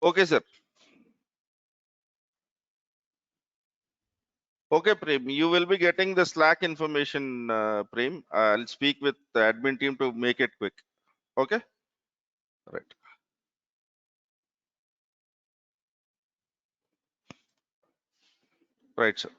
Okay, sir. Okay, Prem, you will be getting the Slack information, Prem. I'll speak with the admin team to make it quick. Okay? Right. Right, sir.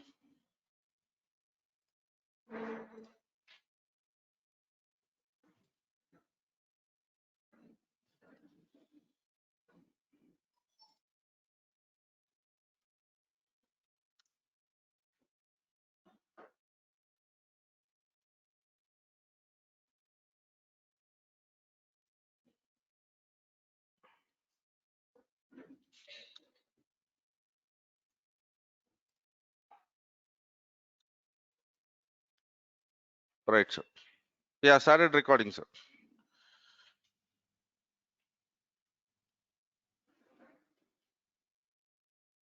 Right, sir. Yeah, started recording, sir.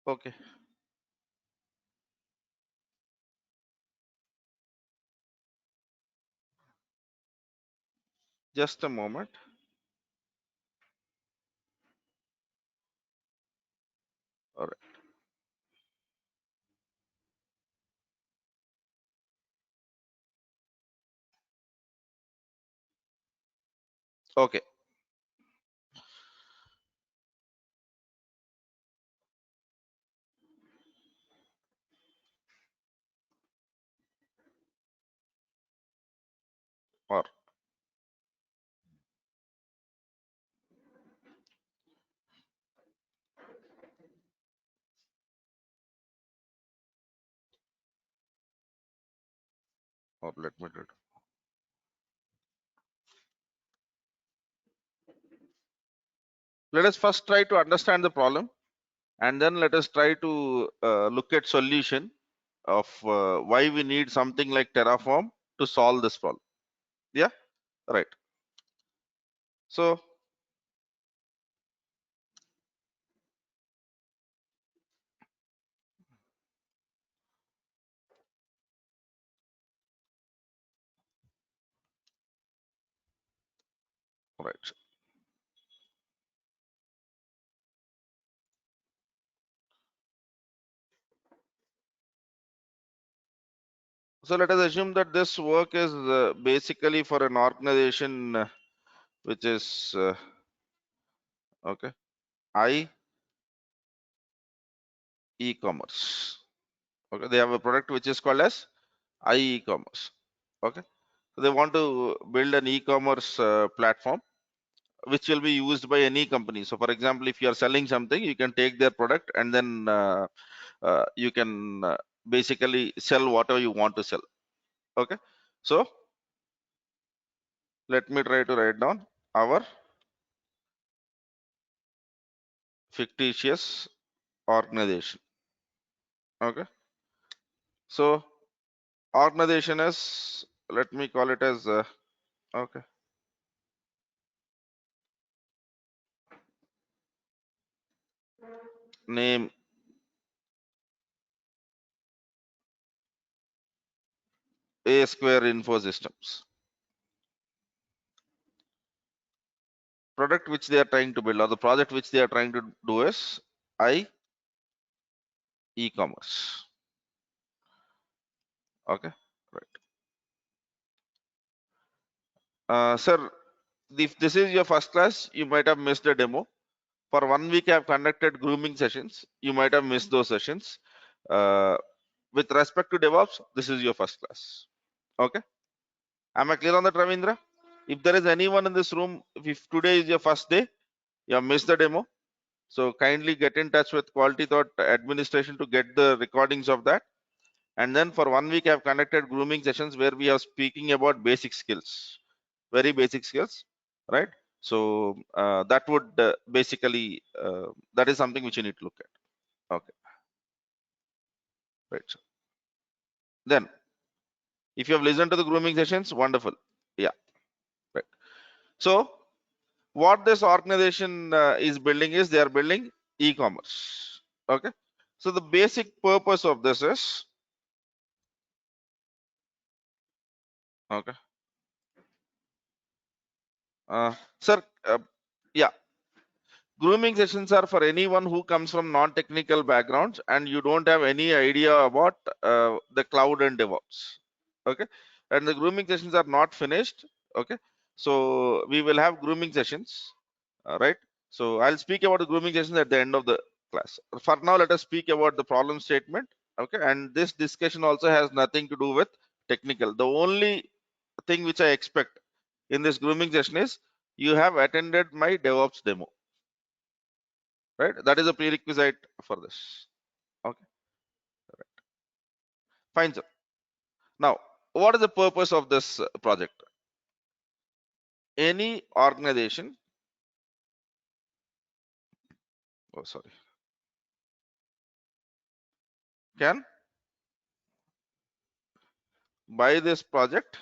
Okay. Just a moment. All right. Okay. Or let me do it. Let us first try to understand the problem, and then let us try to look at solution of why we need something like Terraform to solve this problem. Yeah. Right. So, right. So let us assume that this work is basically for an organization which is okay, I e-commerce. Okay, they have a product which is called as I e-commerce. Okay, so they want to build an e-commerce platform which will be used by any company. So, for example, if you are selling something, you can take their product and then you can basically sell whatever you want to sell. Okay, so let me try to write down our fictitious organization. Okay, so organization is, let me call it as okay, name A Square Info Systems. Product which they are trying to build, or the project which they are trying to do is I e-commerce. Okay, right. Sir, if this is your first class, you might have missed the demo. For 1 week, I have conducted grooming sessions. You might have missed those sessions. Uh, with respect to DevOps, this is your first class. Okay. Am I clear on that, Ravindra? If there is anyone in this room, if today is your first day, you have missed the demo. So kindly get in touch with Quality Thought Administration to get the recordings of that. And then for 1 week, I have conducted grooming sessions where we are speaking about basic skills, very basic skills, right? So that would basically, that is something which you need to look at. Okay, right. So then, if you have listened to the grooming sessions, wonderful. Yeah, right. So what this organization is building is they are building e-commerce. Okay. So the basic purpose of this is, okay, sir, yeah, Grooming sessions are for anyone who comes from non-technical backgrounds and you don't have any idea about the cloud and DevOps. Okay, and the grooming sessions are not finished. Okay, so we will have grooming sessions. Right. So I'll speak about the grooming sessions at the end of the class. For now, let us speak about the problem statement. Okay, and this discussion also has nothing to do with technical. The only thing which I expect in this grooming session is you have attended my DevOps demo. Right, that is a prerequisite for this. Okay, fine, sir. Now, what is the purpose of this project? Any organization, oh sorry, can buy this project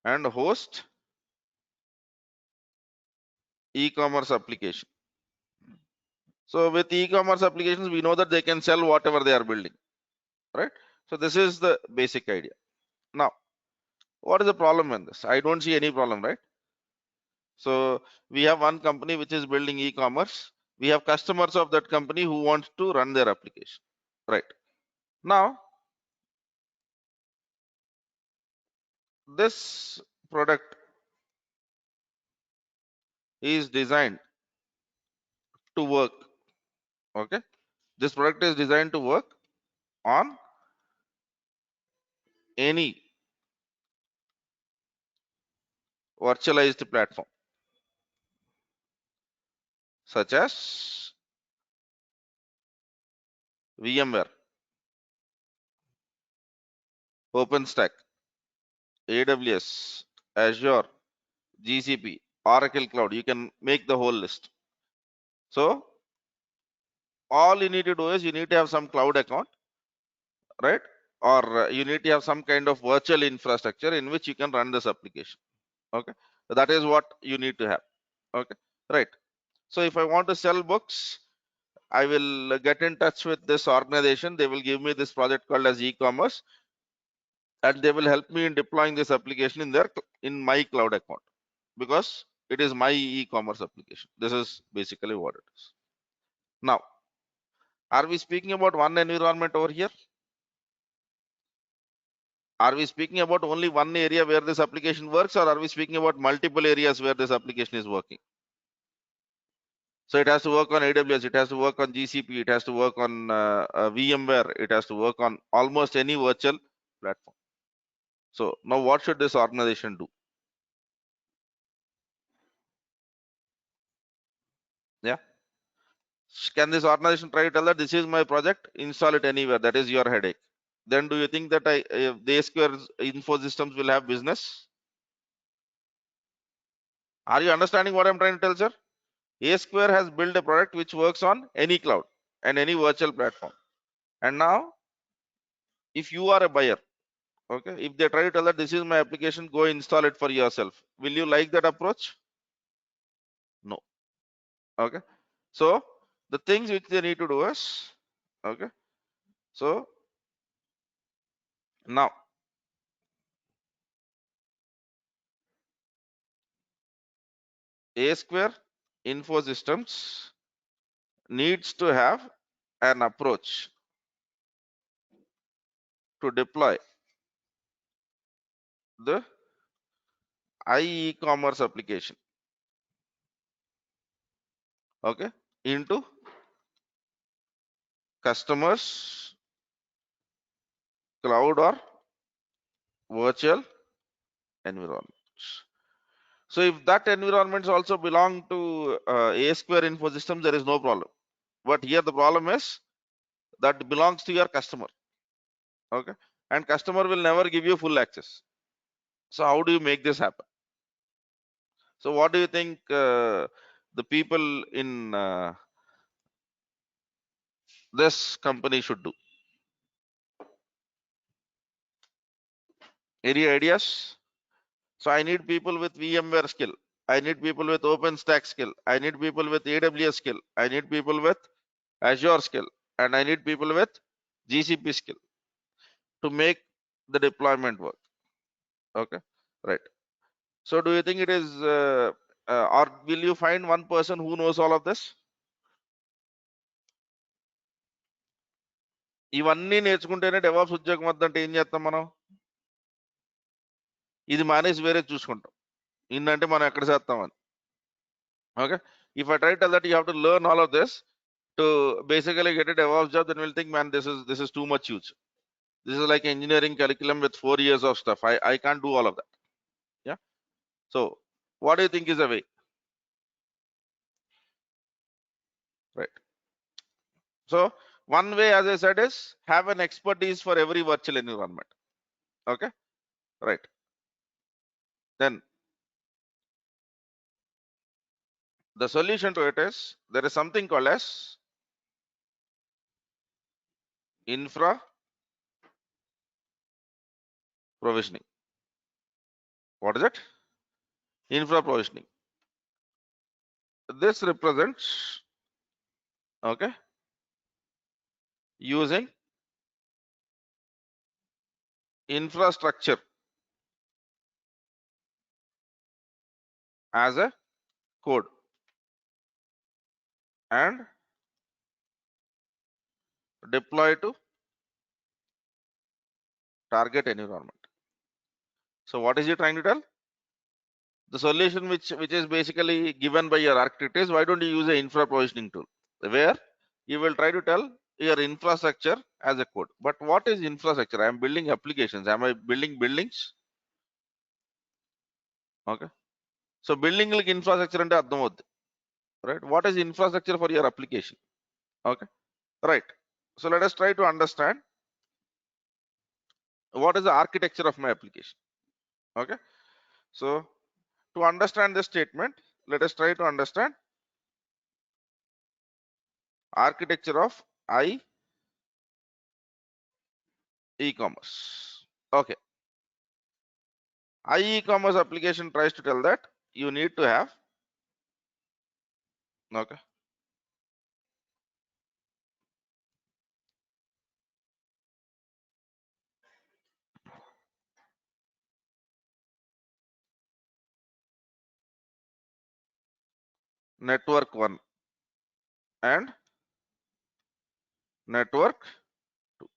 and host e-commerce application. So with e-commerce applications, we know that they can sell whatever they are building, right? So this is the basic idea. Now, what is the problem in this? I don't see any problem, right? So we have one company which is building e-commerce. We have customers of that company who want to run their application, right? Now, this product is designed to work. Okay, this product is designed to work on any virtualized platform such as VMware, OpenStack, AWS, Azure, GCP, Oracle Cloud. You can make the whole list. So all you need to do is you need to have some cloud account, right? Or you need to have some kind of virtual infrastructure in which you can run this application. Okay, so that is what you need to have. Okay, right. So if I want to sell books, I will get in touch with this organization. They will give me this project called as e-commerce, and they will help me in deploying this application in my cloud account because it is my e-commerce application. This is basically what it is. Now, are we speaking about one environment over here? Are we speaking about only one area where this application works, or are we speaking about multiple areas where this application is working? So it has to work on AWS, it has to work on GCP, it has to work on VMware, it has to work on almost any virtual platform. So now what should this organization do? Yeah. Can this organization try to tell that this is my project, install it anywhere? That is your headache. Then do you think that the Square info systems will have business? Are you understanding what I'm trying to tell, sir? A Square has built a product which works on any cloud and any virtual platform. And now, if you are a buyer, okay, if they try to tell that this is my application, go install it for yourself. Will you like that approach? No. Okay. So the things which they need to do is, okay. So now A Square info systems needs to have an approach to deploy the e-commerce application, okay, into customers cloud or virtual environments. So if that environments also belong to A Square info systems, there is no problem. But here the problem is that belongs to your customer, okay, and customer will never give you full access. So how do you make this happen? So what do you think the people in this company should do? Any ideas? So I need people with VMware skill. I need people with OpenStack skill. I need people with AWS skill. I need people with Azure skill. And I need people with GCP skill to make the deployment work. Okay, right. So do you think it is or will you find one person who knows all of this? ఇవన్నీ నేర్చుకుంటేనే DevOps ఉద్యోగం వద్దంటే ఏం చేస్తాం మనం? ఇది మానేసి వేరే చూసుకుంటాం. ఇన్నంటే మనం ఎక్కడ చేస్తామని. Okay, if I try to tell that you have to learn all of this to basically get a DevOps job, then we'll think, man, this is too much huge. This is like engineering curriculum with 4 years of stuff. I can't do all of that. Yeah. So what do you think is a way? Right. So one way, as I said, is have an expertise for every virtual environment. Okay. Right. Then the solution to it is there is something called as infra provisioning. What is it? Infra provisioning. This represents, okay, using infrastructure as a code and deploy to target environment. So what is he trying to tell? The solution which is basically given by your architect is, why don't you use an infra provisioning tool where you will try to tell your infrastructure as a code. But what is infrastructure? I am building applications. Am I building buildings? Okay. So building like infrastructure and right? What is infrastructure for your application? Okay. Right. So let us try to understand what is the architecture of my application. Okay. So to understand this statement, let us try to understand architecture of e-commerce. Okay. e-commerce application tries to tell that you need to have, okay, network 1 and network 2.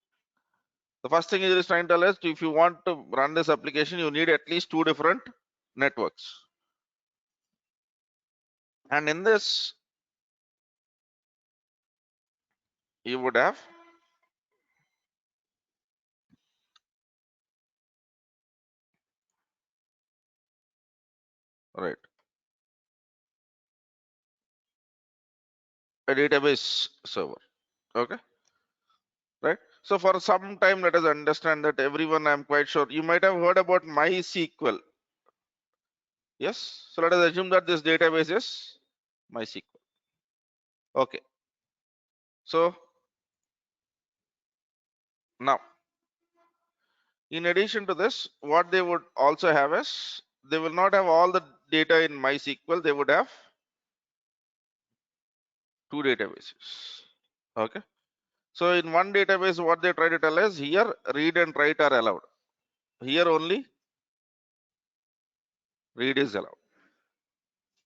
The first thing it is trying to tell us, if you want to run this application, you need at least 2 different networks. And in this, you would have right a database server. Okay. Right. So for some time, let us understand that everyone, I'm quite sure you might have heard about MySQL. Yes. So let us assume that this database is MySQL. Okay. So now, in addition to this, what they would also have is, they will not have all the data in MySQL. They would have 2 databases. Okay. So in one database, what they try to tell us, here read and write are allowed. Here only read is allowed.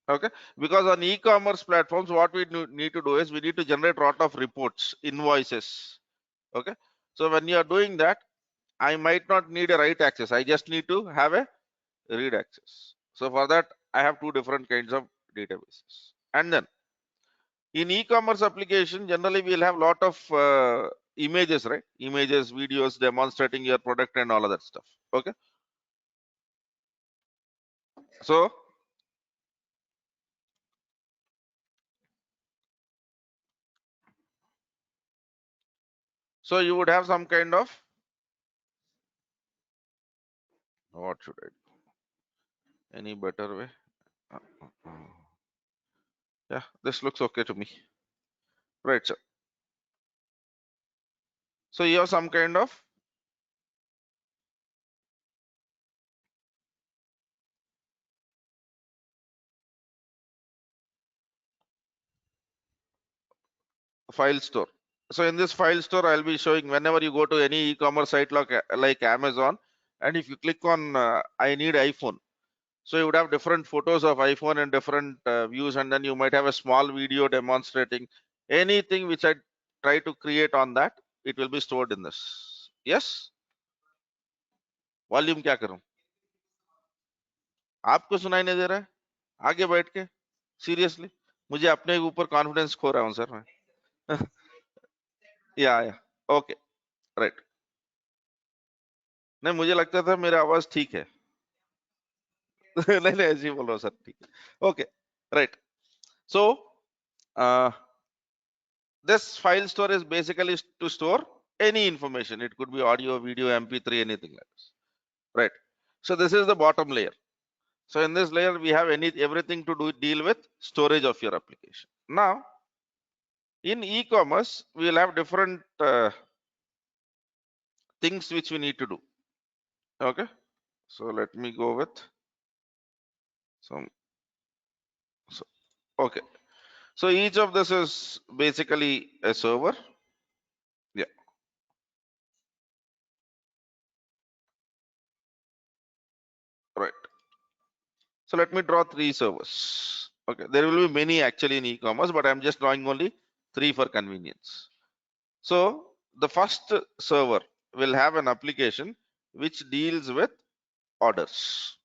Okay. Because on e-commerce platforms, what we need to do is we need to generate a lot of reports, invoices. Okay. So when you are doing that, I might not need a write access. I just need to have a read access. So for that, I have 2 different kinds of databases. And then in e-commerce application, generally we'll have lot of images, right? Images, videos demonstrating your product and all of that stuff. Okay. So you would have some kind of, what should I do? Any better way? Yeah, this looks okay to me. Right, sir. So you have some kind of file store. So in this file store, I'll be showing whenever you go to any e-commerce site like Amazon, and if you click on I need iPhone. So you would have different photos of iPhone and different views, and then you might have a small video demonstrating anything which I try to create on that. It will be stored in this. Yes. Volume क्या करूं? आपको सुनाई नहीं दे रहा है आगे बैठ के? सीरियसली मुझे अपने ऊपर कॉन्फिडेंस खो रहा हूं सर मैं. या ओके राइट. नहीं मुझे लगता था मेरा आवाज ठीक है. नहीं नहीं ऐसे ही बोलो सर ठीक है. Okay right. So this file store is basically to store any information. It could be audio, video, MP3, anything like this. Right. So this is the bottom layer. So in this layer, we have everything to deal with storage of your application. Now, in e-commerce, we will have different things which we need to do. Okay. So let me go with some. So, okay. So each of this is basically a server. Yeah. Right. So let me draw 3 servers. Okay, there will be many actually in e-commerce, but I'm just drawing only 3 for convenience. So the first server will have an application which deals with orders.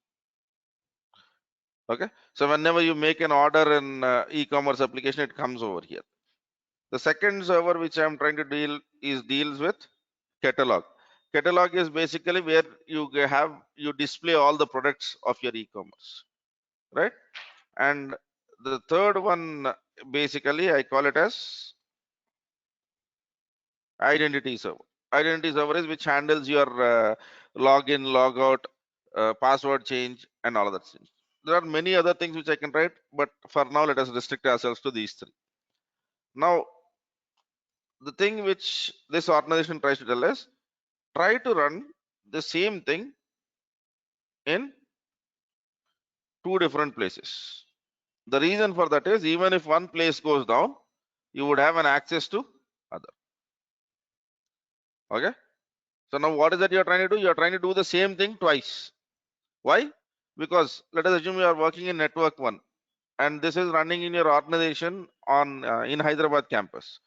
Okay, so whenever you make an order in e-commerce application, it comes over here. The second server which I'm trying to deals with catalog. Catalog is basically where you display all the products of your e-commerce, right? And the third one, basically, I call it as identity server. Identity server is which handles your login, logout, password change, and all of that things. There are many other things which I can write, but for now, let us restrict ourselves to these 3. Now, the thing which this organization tries to tell us, try to run the same thing in 2 different places. The reason for that is even if one place goes down, you would have an access to other. Okay. So now what is that you're trying to do? You're trying to do the same thing twice. Why? Because let us assume you are working in network 1 and this is running in your organization on in Hyderabad campus.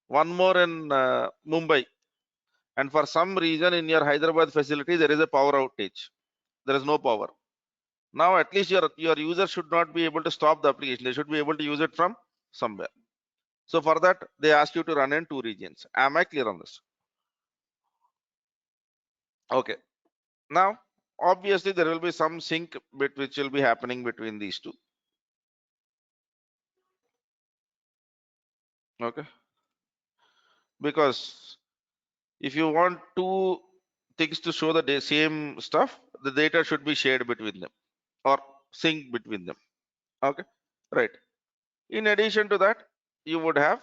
One more in Mumbai, and for some reason in your Hyderabad facility there is a power outage. There is no power. Now at least your user should not be able to stop the application. They should be able to use it from somewhere. So for that they ask you to run in 2 regions. Am I clear on this? Okay. Now obviously there will be some sync bit which will be happening between these 2. Okay, because if you want 2 things to show the same stuff, the data should be shared between them or sync between them. Okay, right. In addition to that, you would have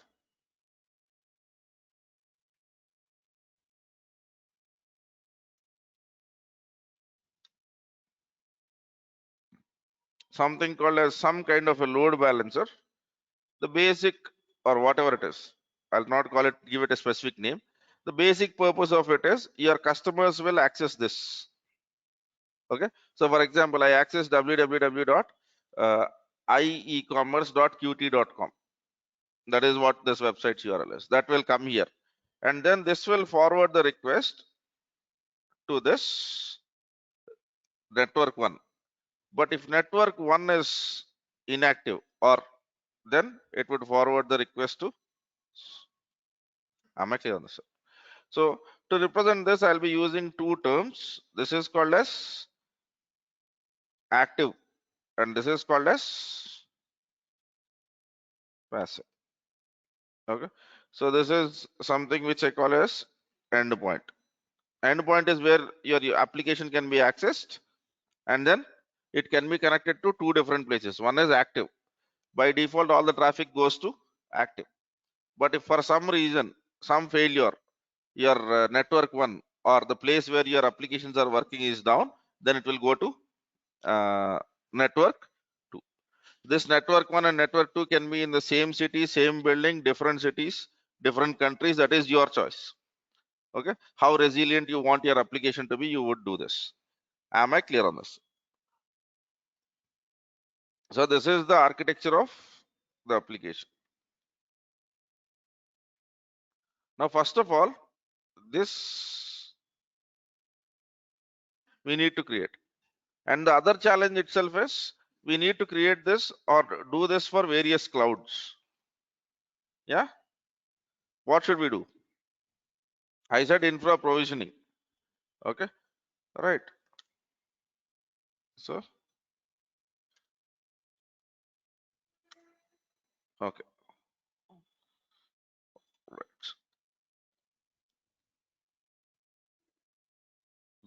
something called as some kind of a load balancer. The basic or whatever it is, I'll not call it, give it a specific name. The basic purpose of it is your customers will access this. Okay, so for example, I access www.iecommerce.qt.com. That is what this website's URL is. That will come here, and then this will forward the request to this network 1. But if network 1 is inactive, or then it would forward the request to. Am I clear on this? So to represent this, I'll be using 2 terms. This is called as active, and this is called as passive. Okay, so this is something which I call as endpoint. Endpoint is where your application can be accessed, and then it can be connected to 2 different places. One is active. By default, all the traffic goes to active. But if for some reason, some failure, your network 1 or the place where your applications are working is down, then it will go to network 2. This network 1 and network 2 can be in the same city, same building, different cities, different countries. That is your choice. Okay, how resilient you want your application to be, you would do this. Am I clear on this? So this is the architecture of the application. Now, first of all, this we need to create. And the other challenge itself is we need to create this or do this for various clouds. Yeah. What should we do? I said infra provisioning. Okay. Right. So, okay. Right.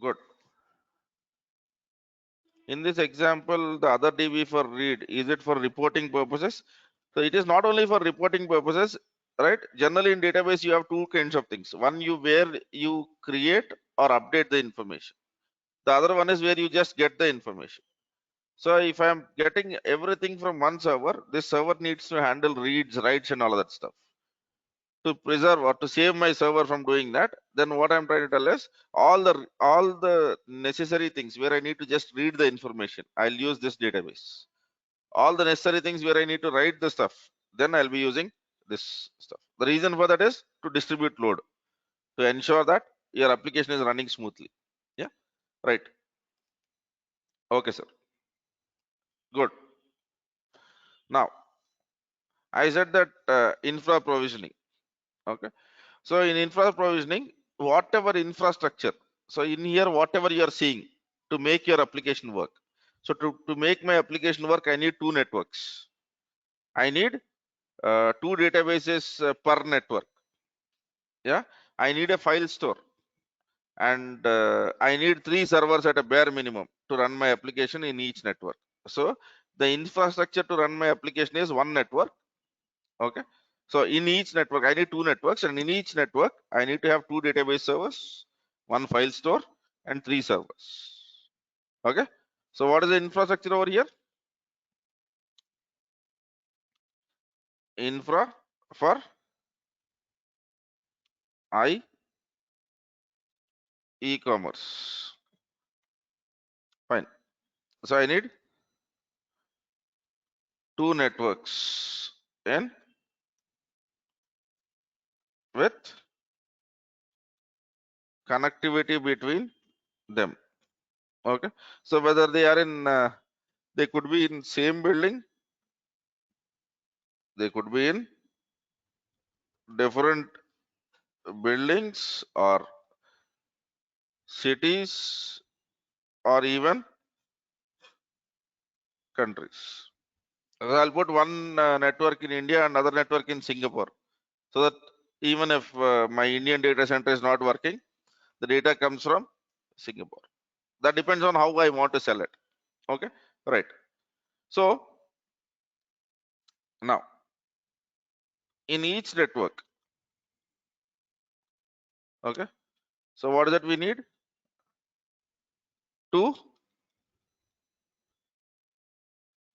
Good. In this example, the other DB for read, is it for reporting purposes? So it is not only for reporting purposes, right? Generally in database, you have two kinds of things. One, where you create or update the information. The other one is where you just get the information. So if I'm getting everything from one server, this server needs to handle reads, writes, and all of that stuff. To preserve or to save my server from doing that, then what I'm trying to tell is all the necessary things where I need to just read the information, I'll use this database. All the necessary things where I need to write the stuff, then I'll be using this stuff. The reason for that is to distribute load, to ensure that your application is running smoothly. Yeah, right. Okay, sir. Good. Now, I said that infra provisioning. Okay. So in infra provisioning, whatever infrastructure, so in here, whatever you are seeing to make your application work. So to make my application work, I need two networks. I need two databases per network. Yeah. I need a file store and I need three servers at a bare minimum to run my application in each network. So the infrastructure to run my application is one network. Okay. So in each network, I need two networks, and in each network, I need to have two database servers, one file store, and three servers. Okay. So what is the infrastructure over here? Infra for I e-commerce. Fine. So I need two networks in with connectivity between them. Okay. So whether they are in, they could be in same building, they could be in different buildings or cities or even countries. So I'll put one network in India and other network in Singapore, so that even if my Indian data center is not working, the data comes from Singapore. That depends on how I want to sell it. Okay, right. So now in each network, okay. So what is that we need? Two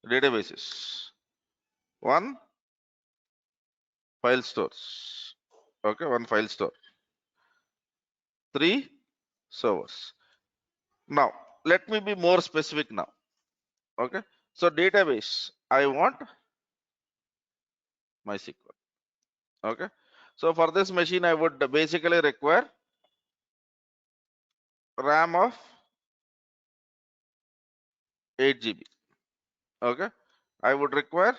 databases, one file stores. Okay, one file store, three servers. Now let me be more specific now. Okay, so database, I want MySQL. Okay, so for this machine, I would basically require RAM of 8 GB. Okay, I would require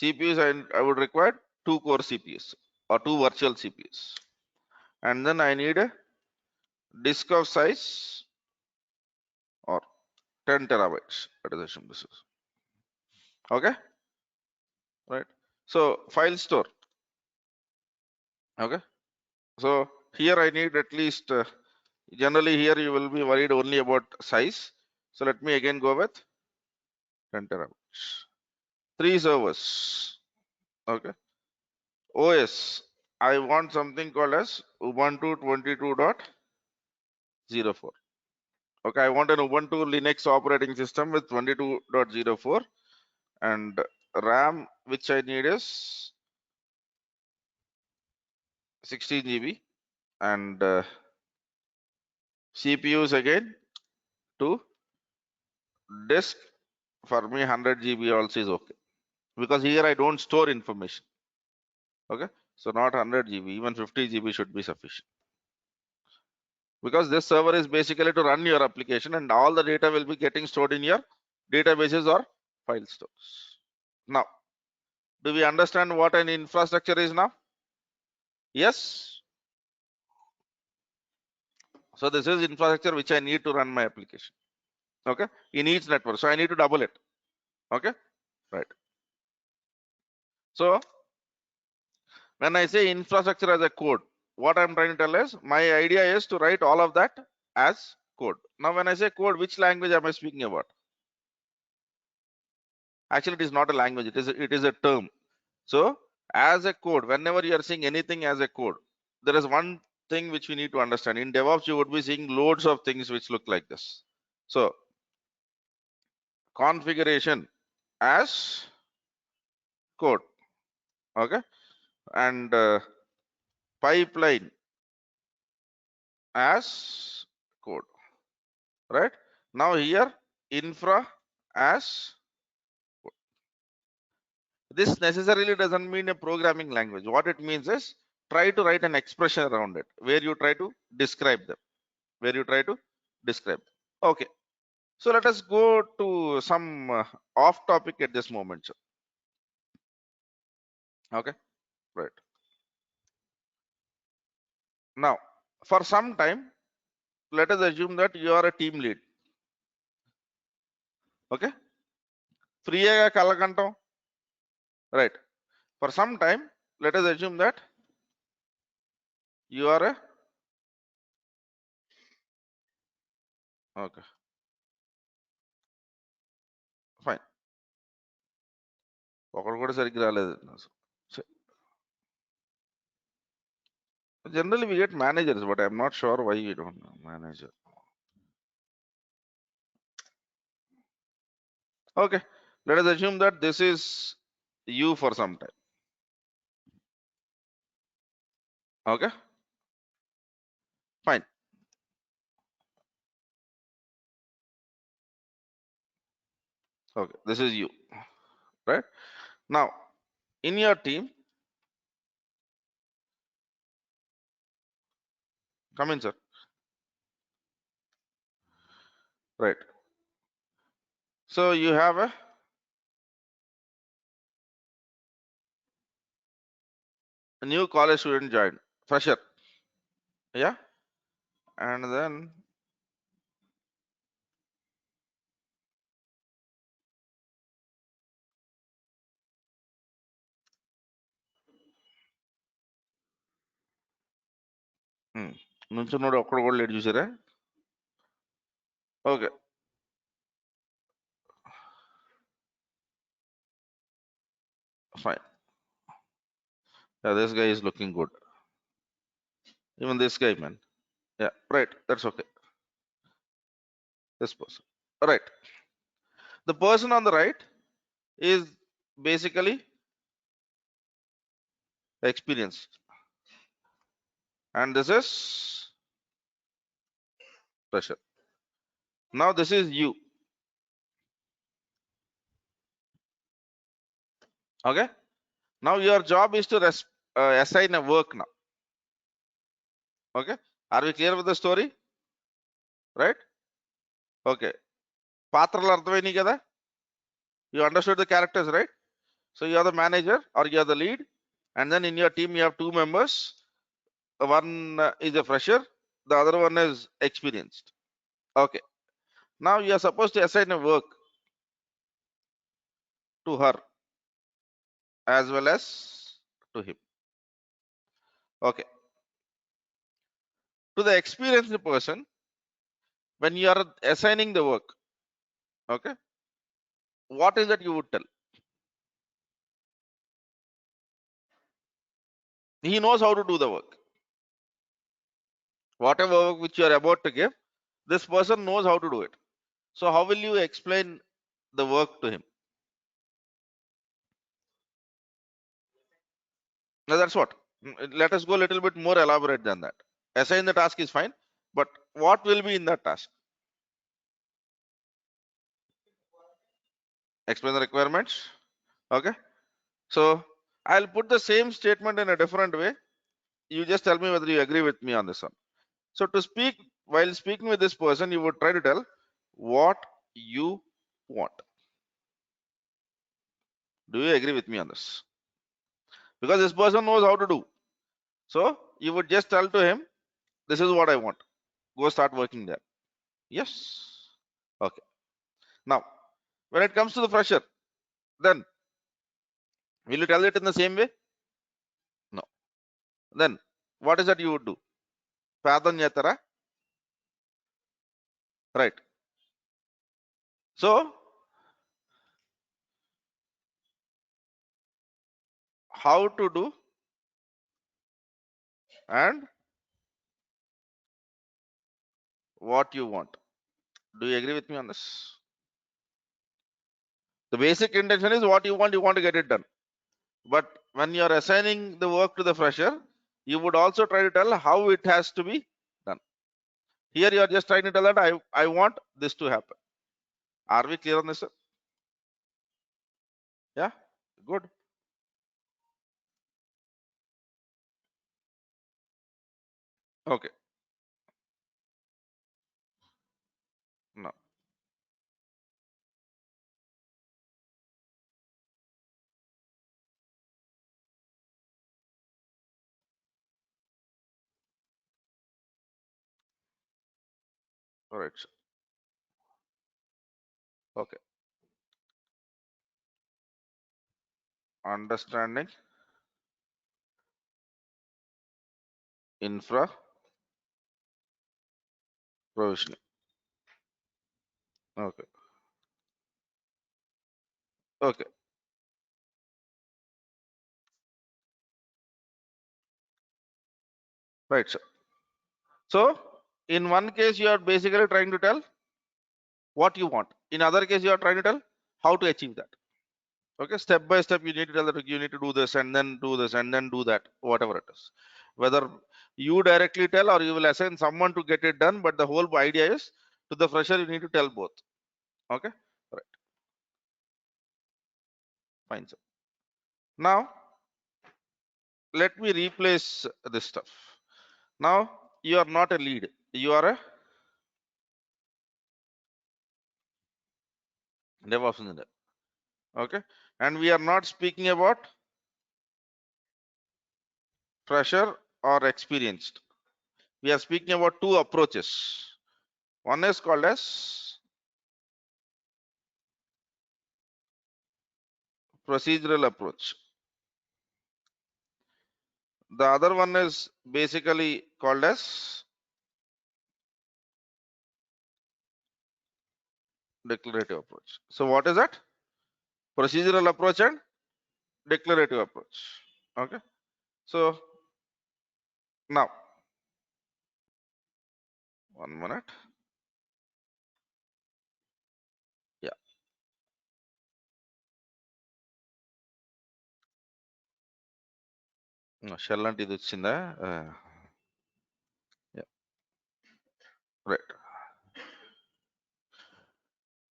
CPUs, and I would require two core CPUs or two virtual CPUs, and then I need a disk of size or 10 terabytes. That is the simple business. Okay, right. So file store. Okay, so here I need at least. Generally, here you will be worried only about size. So let me again go with 10 terabytes. Three servers. Okay. OS. I want something called as Ubuntu 22.04. Okay, I want an Ubuntu Linux operating system with 22.04, and RAM which I need is 16 GB, and CPUs again two, disk For me, 100 GB also is okay, because here I don't store information. Okay, so not 100 GB, even 50 GB should be sufficient, because this server is basically to run your application, and all the data will be getting stored in your databases or file stores. Now, do we understand what an infrastructure is now? Yes. So this is infrastructure which I need to run my application. Okay, in each network, so I need to double it. Okay, right. So when I say infrastructure as a code, what I'm trying to tell is my idea is to write all of that as code. Now, when I say code, which language am I speaking about? Actually, it is not a language. It is a term. So as a code, whenever you are seeing anything as a code, there is one thing which we need to understand. In DevOps, you would be seeing loads of things which look like this. So configuration as code. Okay, and pipeline as code. Right now here, infra as code. This necessarily doesn't mean a programming language. What it means is try to write an expression around it where you try to describe them. Where you try to describe. Okay, so let us go to some off topic at this moment, sir. Okay, right. Now, for some time, let us assume that you are a team lead. Okay, ఫ్రీగా కలకంటాం. Right. For some time, let us assume that you are a okay, fine. ఒకడు కూడా సరిగ్గా రాలేదు. Generally, we get managers, but I'm not sure why we don't know manager. Okay, let us assume that this is you for some time. Okay, fine. Okay, this is you, right? Now, in your team, come in, sir. Right. So you have a new college student joined, fresher. Yeah, and then నుంచున్నాడు ఒక్కడు కూడా లేడు చూసారా. Okay, fine. Yeah, this guy is looking good. Even this guy, man. Yeah, right. That's okay. This person. Right. The person on the right is basically experienced, and this is pressure. Now this is you. Okay. Now your job is to assign a work now. Okay. Are we clear with the story? Right. Okay. పాత్రలు అర్థమైనాయి కదా. You understood the characters, right? So you are the manager or you are the lead, and then in your team you have two members. One is a fresher, the other one is experienced. Okay. Now you are supposed to assign a work to her as well as to him. Okay. To the experienced person, when you are assigning the work, okay, what is that you would tell? He knows how to do the work. Whatever work which you are about to give, this person knows how to do it. So how will you explain the work to him? Now that's what. Let us go a little bit more elaborate than that. Assign the task is fine, but what will be in that task? explain the requirements. Okay, so I'll put the same statement in a different way. You just tell me whether you agree with me on this one. So to speak, while speaking with this person, you would try to tell what you want. Do you agree with me on this? Because this person knows how to do. So you would just tell to him, this is what I want. Go start working there. Yes. Okay. Now, when it comes to the fresher, then will you tell it in the same way? No. Then what is that you would do? Padhan yatara. Right. So how to do and what you want. Do you agree with me on this? The basic intention is what you want to get it done. But when you're assigning the work to the fresher, you would also try to tell how it has to be done. Here you are just trying to tell that I want this to happen. Are we clear on this, sir? Yeah, good. Okay. No, all right, sir. Okay. Understanding infra provisioning. Okay. Okay. Right, sir. So in one case you are basically trying to tell what you want. In other case you are trying to tell how to achieve that. Okay, step by step you need to tell that you need to do this and then do this and then do that, whatever it is. Whether you directly tell or you will assign someone to get it done, but the whole idea is to the fresher you need to tell both. Okay, right, fine, sir. Now let me replace this stuff. Now you are not a lead, you are a DevOps engineer. Okay, and we are not speaking about fresher or experienced. We are speaking about two approaches. One is called as procedural approach. The other one is basically called as declarative approach. So what is that? Procedural approach and declarative approach. Okay. So now, 1 minute. Yeah. Shell and ఇది వచ్చిందా? Yeah. Right.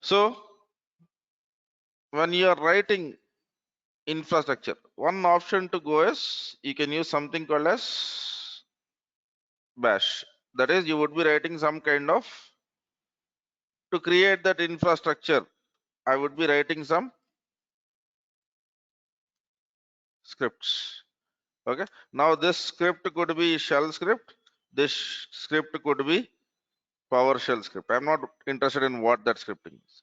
So when you are writing infrastructure, one option to go is you can use something called as bash. That is, you would be writing some kind of to create that infrastructure. I would be writing some scripts. Okay. Now this script could be shell script. This script could be PowerShell script. I'm not interested in what that scripting is.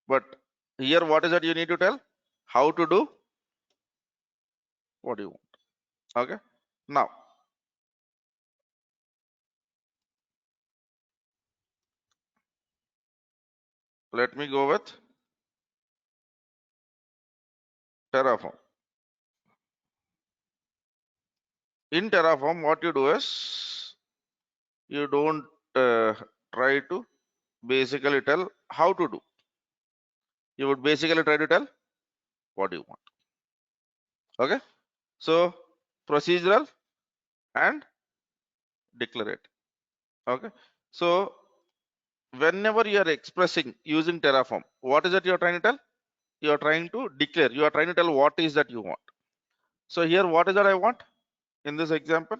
But here, what is that you need to tell? How to do what you want. Okay. Now, let me go with Terraform. In Terraform, what you do is you don't try to basically tell how to do. You would basically try to tell what you want. Okay. So procedural and declarative. Okay. So whenever you are expressing using Terraform, what is it you are trying to tell? you are trying to declare, you are trying to tell what is that you want. So here, what is that I want in this example?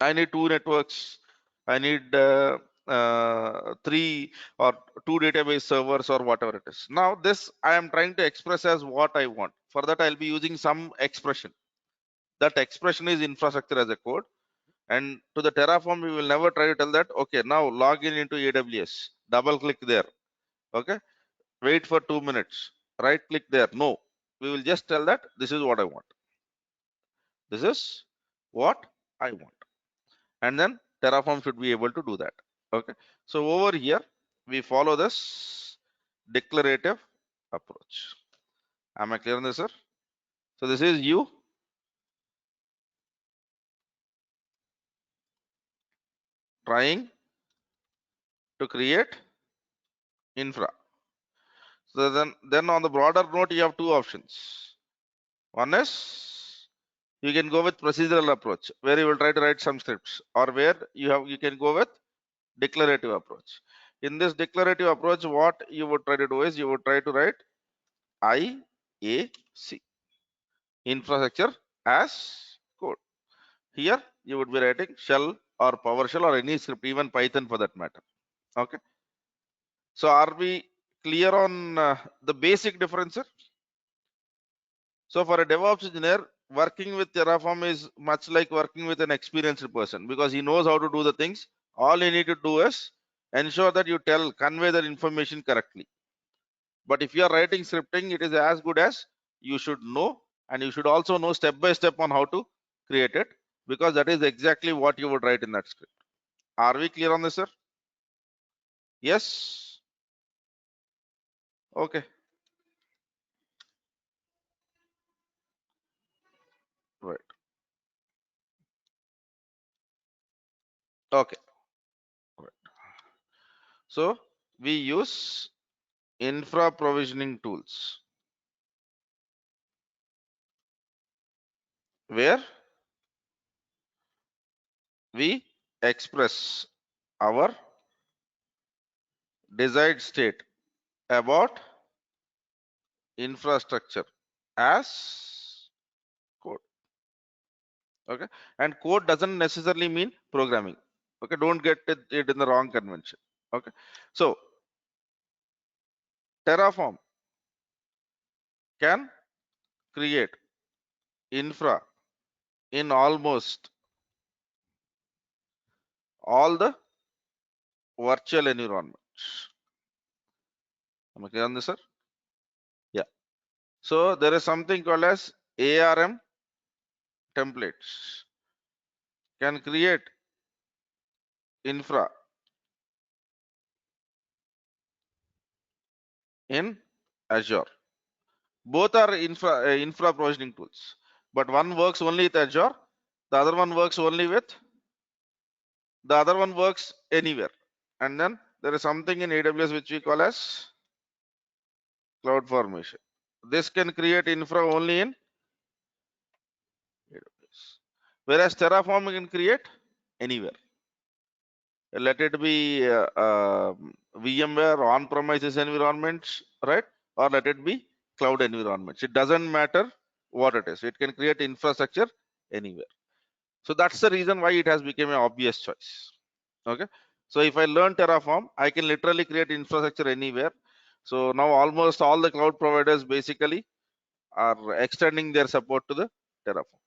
I need two networks. I need three or two database servers or whatever it is. Now this I am trying to express as what I want. For that I'll be using some expression. That expression is infrastructure as a code. And to the Terraform, we will never try to tell that, okay, now log in into AWS, double click there. Okay, wait for 2 minutes, right click there. No, we will just tell that this is what I want. This is what I want. And then Terraform should be able to do that. Okay, so over here we follow this declarative approach. Am I clear on this, sir? So this is you trying to create infra. So then on the broader note, you have two options. One is you can go with procedural approach where you will try to write some scripts, or where you can go with declarative approach. In this declarative approach, what you would try to do is you would try to write IAC, infrastructure as code. Here you would be writing shell or PowerShell or any script, even Python for that matter. Okay. So are we clear on the basic difference, sir? So for a DevOps engineer, working with Terraform is much like working with an experienced person because he knows how to do the things. All you need to do is ensure that you convey that information correctly. But if you are writing scripting, it is as good as you should know, and you should also know step by step on how to create it, because that is exactly what you would write in that script. Are we clear on this, sir? Yes. Okay. Right. Okay. Right. So we use infra provisioning tools where we express our desired state about infrastructure as code. Okay, and code doesn't necessarily mean programming. Okay, don't get it in the wrong convention. Okay, so Terraform can create infra in almost all the virtual environments. Am I clear on this, sir? Yeah. So there is something called as ARM templates can create infra in Azure. Both are infra provisioning tools, but one works only with Azure, the other one works only with the other one works anywhere. And then there is something in AWS which we call as cloud formation. This can create infra only in AWS, whereas Terraform can create anywhere. Let it be VMware on-premises environments, right? Or let it be cloud environments. It doesn't matter what it is. It can create infrastructure anywhere. So that's the reason why it has become an obvious choice. Okay. So if I learn Terraform, I can literally create infrastructure anywhere. So now almost all the cloud providers basically are extending their support to the Terraform.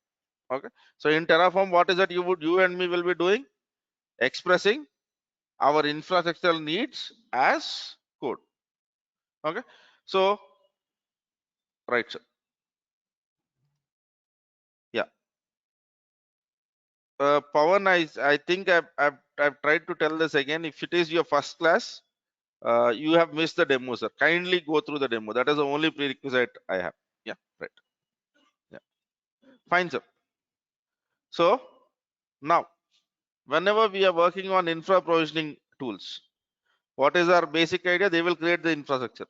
Okay. So in Terraform, what is that you and me will be doing? Expressing our infrastructural needs as code. Okay. So right, sir. Yeah. Pawan, I think I've tried to tell this again. If it is your first class, you have missed the demo, sir. Kindly go through the demo. That is the only prerequisite I have. Yeah, right. Yeah, fine, sir. So now, whenever we are working on infra provisioning tools, what is our basic idea? They will create the infrastructure,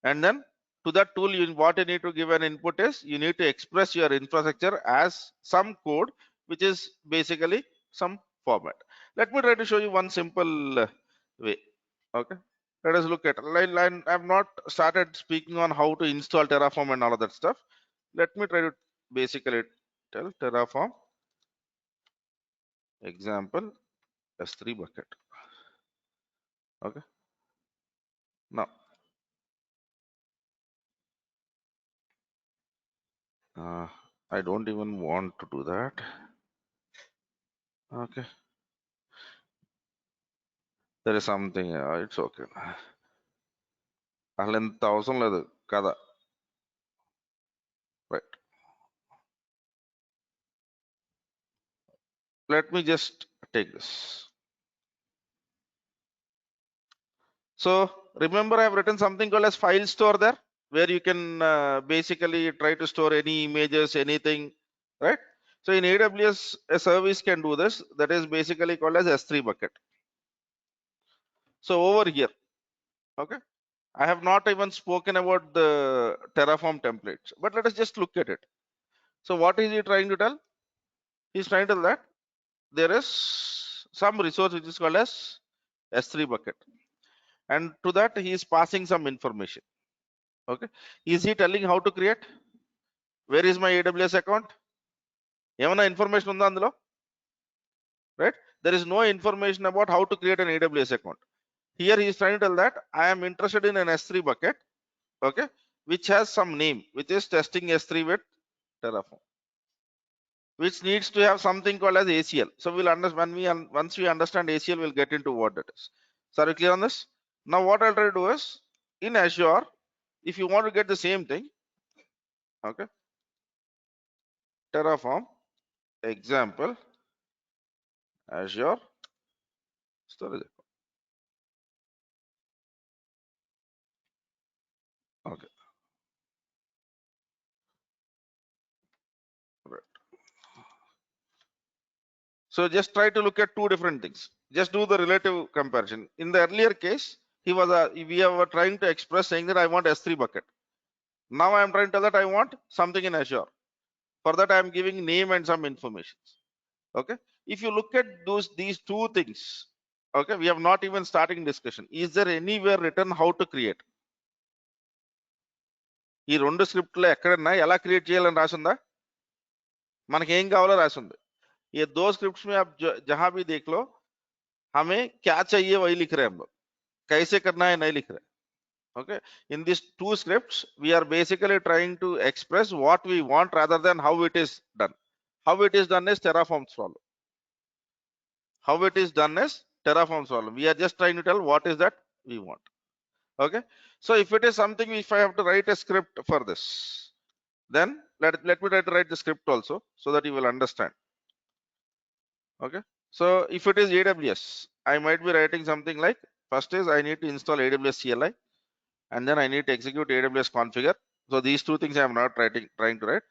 and then to that tool, what you need to give an input is you need to express your infrastructure as some code, which is basically some format. Let me try to show you one simple way. Okay. Let us look at, I've not started speaking on how to install Terraform and all of that stuff. Let me try to basically tell Terraform example S3 bucket. Okay. Now, I don't even want to do that. Okay. There is something, it's okay. అసలు ఎంత అవసరం లేదు కదా. Right. Let me just take this. So remember, I have written something called as file store there, where you can basically try to store any images, anything, right? So in AWS, a service can do this. That is basically called as S3 bucket. So over here, okay, I have not even spoken about the Terraform templates, but let us just look at it. So what is he trying to tell? He's trying to tell that there is some resource which is called as S3 bucket, and to that he is passing some information. Okay, is he telling how to create? Where is my AWS account? ఏమైనా information ఉందా అందులో? Right, there is no information about how to create an AWS account. Here he is trying to tell that I am interested in an S3 bucket, okay, which has some name, which is testing S3 with Terraform, which needs to have something called as ACL. So we'll understand once we understand ACL, we'll get into what that is. So are you clear on this? Now what I'll try to do is, in Azure, if you want to get the same thing, okay, Terraform example Azure storage. Okay, right. So just try to look at two different things. Just do the relative comparison. In the earlier case, we were trying to express saying that I want S3 bucket. Now I am trying to tell that I want something in Azure. For that, I am giving name and some information. Okay. If you look at these two things, okay, we have not even starting discussion. Is there anywhere written how to create? ఈ రెండు స్క్రిప్ట్లో ఎక్కడన్నా ఎలా create చేయాలని రాసిందా? మనకి ఏం కావాలో రాసింది. ये दो स्क्रिप्ट्स में आप जहां भी देख लो, हमें क्या चाहिए वही लिख रहे हैं हम लोग, कैसे करना है नहीं लिख रहे. Okay, in these two scripts we are basically trying to express what we want rather than how it is done. How it is done is Terraform's problem. How it is done is Terraform's problem. We are just trying to tell what is that we want. Okay, so if it is something, if I have to write a script for this, then let me try to write the script also so that you will understand. Okay, so if it is AWS, I might be writing something like, first is I need to install AWS CLI, and then I need to execute AWS configure. So these two things I am not trying to write.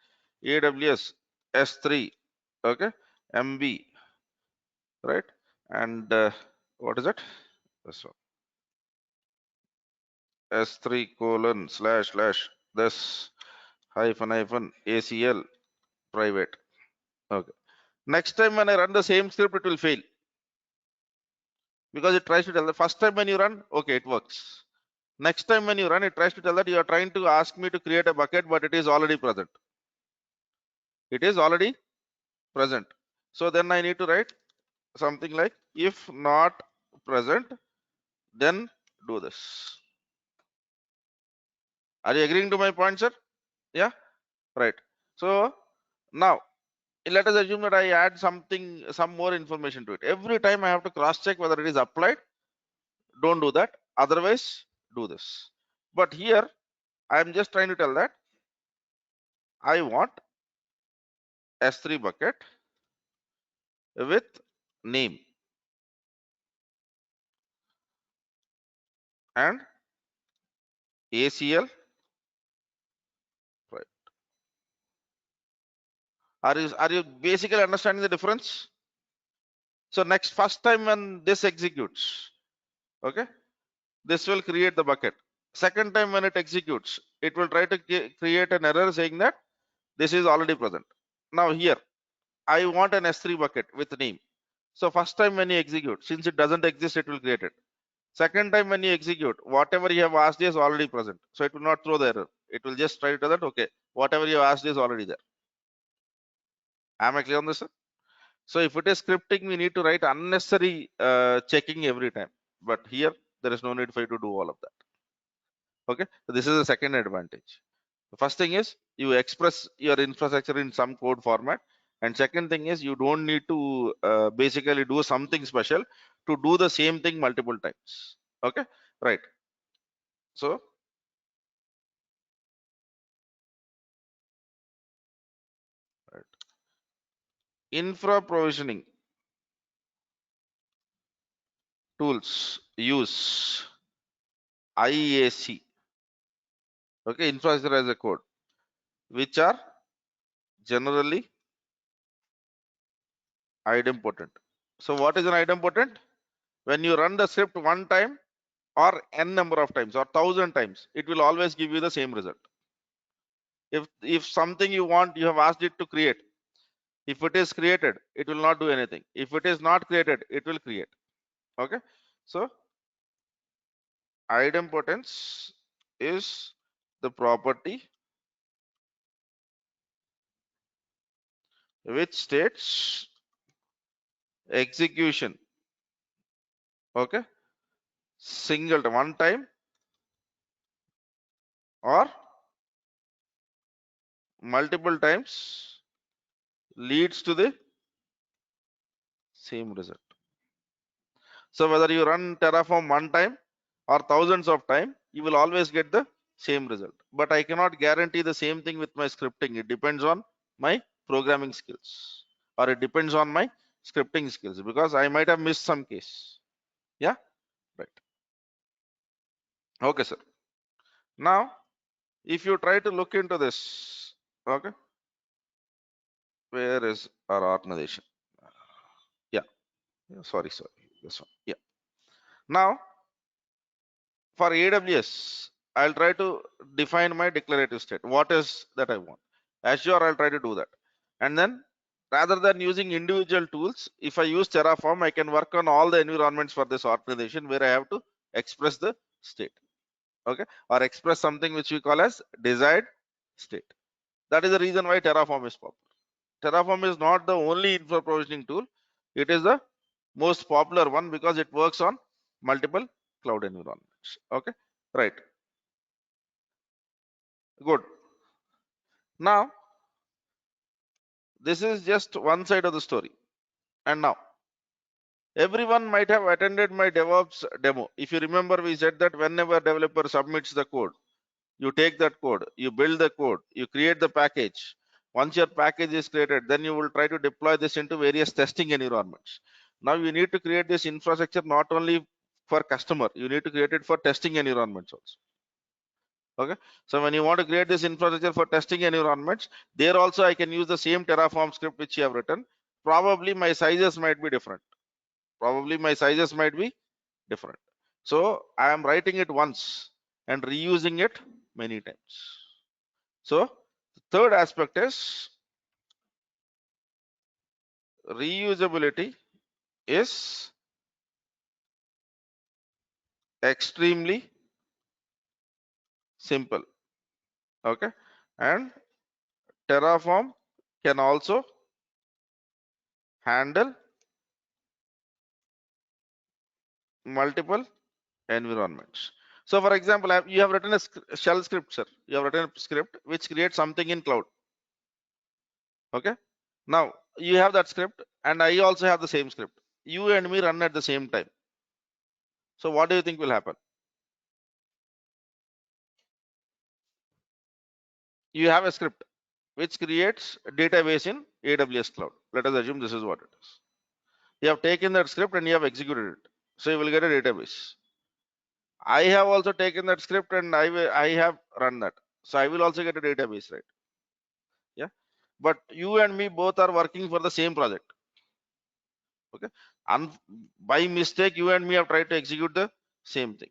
AWS S3, okay, MB, right, and what is it? This one, S3 colon / this hyphen ACL private. Okay, next time when I run the same script, it will fail because it tries to tell the first time when you run, okay, it works. Next time when you run, it tries to tell that you are trying to ask me to create a bucket, but it is already present. It is already present. So then I need to write something like, if not present, then do this. Are you agreeing to my point, sir? Yeah, right. So now let us assume that I add some more information to it. Every time I have to cross check whether it is applied. Don't do that. Otherwise, do this. But here I am just trying to tell that I want S3 bucket with name and ACL. Right. Are you basically understanding the difference? So first time when this executes, okay, this will create the bucket. Second time when it executes, it will try to create an error saying that this is already present. Now here, I want an S3 bucket with name. So first time when you execute, since it doesn't exist, it will create it. Second time when you execute, whatever you have asked is already present. So it will not throw the error. It will just try to tell that, okay, whatever you asked is already there. Am I clear on this, sir? So if it is scripting, we need to write unnecessary checking every time. But here, there is no need for you to do all of that. Okay, so this is the second advantage. The first thing is you express your infrastructure in some code format. And second thing is you don't need to basically do something special to do the same thing multiple times. Okay, right. So right. Infra provisioning tools use IAC. Okay, infrastructure as a code, which are generally idempotent. So what is an idempotent? When you run the script one time or n number of times or 1,000 times, it will always give you the same result. If something you want, you have asked it to create. If it is created, it will not do anything. If it is not created, it will create. Okay. So idempotence is the property which states execution. Okay. Single one time or multiple times leads to the same result. So whether you run Terraform one time or thousands of time, you will always get the same result. But I cannot guarantee the same thing with my scripting. It depends on my programming skills, or it depends on my scripting skills, because I might have missed some case. Yeah, right. Okay, sir. Now, if you try to look into this, okay, where is our organization? Yeah, sorry, this one. Yeah. Now, for AWS, I'll try to define my declarative state. What is that I want? Azure, I'll try to do that. And then rather than using individual tools, if I use Terraform, I can work on all the environments for this organization where I have to express the state. Okay, or express something which we call as desired state. That is the reason why Terraform is popular. Terraform is not the only infra provisioning tool. It is the most popular one because it works on multiple cloud environments. Okay, right. Good. Now, this is just one side of the story. And now, everyone might have attended my DevOps demo. If you remember, we said that whenever developer submits the code, you take that code, you build the code, you create the package. Once your package is created, then you will try to deploy this into various testing environments. Now you need to create this infrastructure not only for customer, you need to create it for testing environments also. Okay, so when you want to create this infrastructure for testing environments, there also I can use the same Terraform script which you have written. Probably my sizes might be different. Probably my sizes might be different. So I am writing it once and reusing it many times. So the third aspect is reusability is extremely simple. Okay, and Terraform can also handle multiple environments. So for example, you have written a shell script, sir. You have written a script which creates something in cloud. Okay, now you have that script and I also have the same script. You and me run at the same time. So what do you think will happen? You have a script which creates a database in AWS cloud. Let us assume this is what it is. You have taken that script and you have executed it. So you will get a database. I have also taken that script and I have run that. So I will also get a database, right? Yeah. But you and me both are working for the same project. Okay. And by mistake, you and me have tried to execute the same thing.